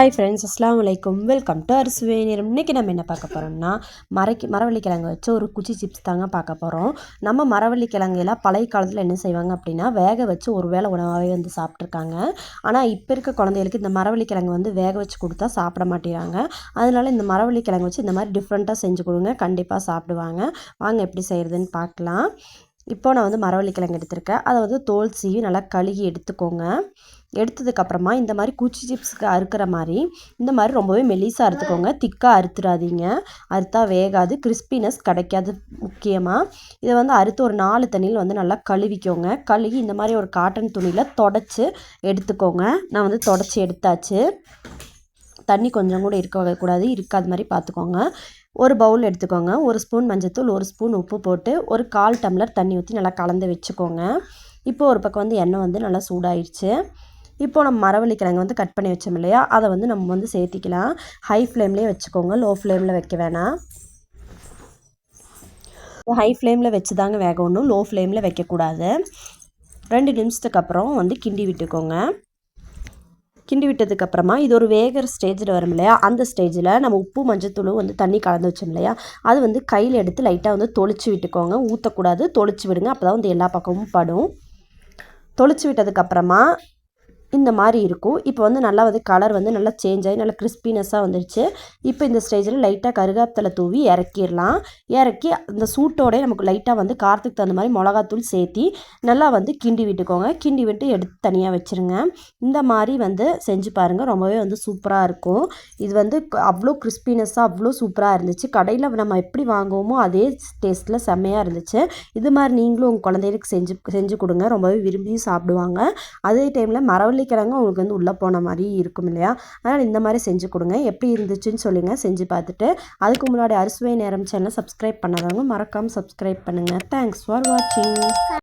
Hi friends, அஸ்ஸலாமு அலைக்கும். Welcome to அரிசுவை நேரம். இன்றைக்கி நம்ம என்ன பார்க்க போகிறோம்னா, மரவள்ளிக்கிழங்கு வச்சு ஒரு குச்சி சிப்ஸ் தாங்க பார்க்க போகிறோம். நம்ம மரவள்ளிக்கிழங்கையெல்லாம் பழைய காலத்தில் என்ன செய்வாங்க அப்படின்னா, வேக வச்சு ஒரு வேளை உணவாகவே வந்து சாப்பிட்ருக்காங்க. ஆனால் இப்போ இருக்க குழந்தைகளுக்கு இந்த மரவள்ளிக்கிழங்கு வந்து வேக வச்சு கொடுத்தா சாப்பிட மாட்டேறாங்க. அதனால் இந்த மரவள்ளிக்கிழங்கு வச்சு இந்த மாதிரி டிஃப்ரெண்ட்டாக செஞ்சு கொடுங்க, கண்டிப்பாக சாப்பிடுவாங்க. வாங்க எப்படி செய்கிறதுன்னு பார்க்கலாம். இப்போ நான் வந்து மரவள்ளிக்கிழங்கு எடுத்திருக்கேன். அதை வந்து தோல் சீவி நல்லா கழுகி எடுத்துக்கோங்க. எடுத்ததுக்கப்புறமா இந்த மாதிரி குச்சி சிப்ஸுக்கு அறுக்கிற மாதிரி இந்த மாதிரி ரொம்பவே மெலிசாக அறுத்துக்கோங்க. திக்காக அறுத்துடாதீங்க, அறுத்தா வேகாது, கிறிஸ்பினஸ் கிடைக்காது. முக்கியமாக இதை வந்து அறுத்து ஒரு 4 தண்ணியில் வந்து நல்லா கழுவிக்கோங்க. கழுவி இந்த மாதிரி ஒரு காட்டன் துணியில் தொடச்சி எடுத்துக்கோங்க. நான் வந்து தொடச்சி எடுத்தாச்சு. தண்ணி கொஞ்சம் கூட இருக்கக்கூடாது, இருக்காத மாதிரி பார்த்துக்கோங்க. ஒரு பவுல் எடுத்துக்கோங்க. 1 ஸ்பூன் மஞ்சத்தூள், 1 ஸ்பூன் உப்பு போட்டு ஒரு 1/4 டம்ளர் தண்ணி ஊற்றி நல்லா கலந்து வச்சுக்கோங்க. இப்போ ஒரு பக்கம் வந்து எண்ணெய் வந்து நல்லா சூடாயிடுச்சு. இப்போது நம்ம மரவள்ளிக்கிழங்கு வந்து கட் பண்ணி வச்சோம் இல்லையா, அதை வந்து நம்ம வந்து சேர்த்திக்கலாம். ஹை ஃப்ளேம்லேயே வச்சுக்கோங்க, லோ ஃப்ளேமில் வைக்க வேணாம். ஹை ஃப்ளேமில் வச்சு தாங்க வேகணும், லோ ஃப்ளேமில் வைக்கக்கூடாது. 2 நிமிஷத்துக்கு அப்புறம் வந்து கிண்டி விட்டுக்கோங்க. கிண்டி விட்டதுக்கப்புறமா இது ஒரு வேகிற ஸ்டேஜில் வரும் இல்லையா, அந்த ஸ்டேஜில் நம்ம உப்பு மஞ்சத்தூளும் வந்து தண்ணி கலந்து வச்சோம் இல்லையா, அது வந்து கையில் எடுத்து லைட்டாக வந்து தொளிச்சு விட்டுக்கோங்க. ஊற்றக்கூடாது, தொளிச்சு விடுங்க. அப்போ தான் வந்து எல்லா பக்கமும் படும். தொளிச்சு விட்டதுக்கப்புறமா இந்த மாதிரி இருக்கும். இப்போ வந்து நல்லா வந்து கலர் வந்து நல்லா சேஞ்ச் ஆகி நல்லா கிறிஸ்பினஸ்ஸாக வந்துடுச்சு. இப்போ இந்த ஸ்டேஜில் லைட்டாக கருகாப்பிலை தூவி இறக்கிடலாம். இறக்கி அந்த சூட்டோடய நமக்கு லைட்டாக வந்து காரத்துக்கு தகுந்த மாதிரி மிளகாத்தூள் சேர்த்தி நல்லா வந்து கிண்டி விட்டுக்கோங்க. கிண்டி விட்டு எடுத்து தனியாக வச்சுருங்க. இந்த மாதிரி வந்து செஞ்சு பாருங்கள், ரொம்பவே வந்து சூப்பராக இருக்கும். இது வந்து அவ்வளோ கிறிஸ்பினஸ்ஸாக அவ்வளோ சூப்பராக இருந்துச்சு. கடையில் நம்ம எப்படி வாங்குவோமோ அதே டேஸ்ட்டில் செம்மையாக இருந்துச்சு. இது மாதிரி நீங்களும் உங்கள் குழந்தைகளுக்கு செஞ்சு கொடுங்க, ரொம்பவே விரும்பி சாப்பிடுவாங்க. அதே டைமில் மரவள்ளிக்கிழங்கு உங்களுக்கு வந்து உள்ளே போன மாதிரி இருக்கும் இல்லையா, அதனால் இந்த மாதிரி செஞ்சு கொடுங்க. எப்படி இருந்துச்சுன்னு சொல்லுங்கள் செஞ்சு பார்த்துட்டு. அதுக்கு முன்னாடி அரிசுவை நேரம் சேனலை சப்ஸ்கிரைப் பண்ணாதவங்க மறக்காமல் சப்ஸ்கிரைப் பண்ணுங்கள். தேங்க்ஸ் ஃபார் வாட்சிங்.